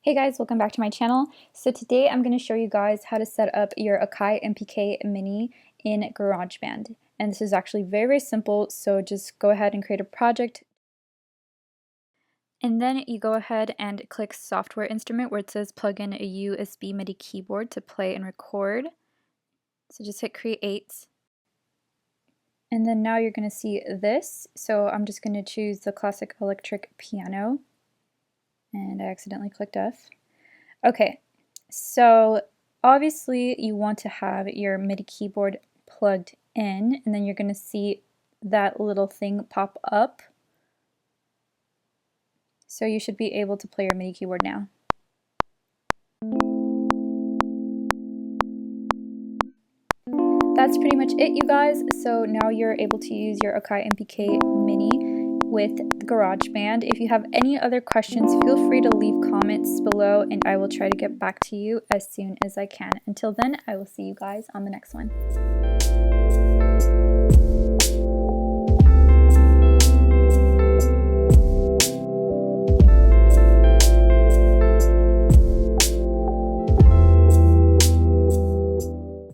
Hey guys, welcome back to my channel. So today I'm going to show you guys how to set up your Akai MPK Mini in Garageband. And this is actually very simple, so just go ahead and create a project. And then you go ahead and click Software Instrument where it says plug in a USB MIDI keyboard to play and record. So just hit Create. And then now you're going to see this. So I'm just going to choose the classic electric piano. And I accidentally clicked F. Okay, so obviously you want to have your MIDI keyboard plugged in, and then you're going to see that little thing pop up. So you should be able to play your MIDI keyboard now. That's pretty much it, you guys. So now you're able to use your Akai MPK Mini with GarageBand. If you have any other questions, feel free to leave comments below and I will try to get back to you as soon as I can. Until then, I will see you guys on the next one.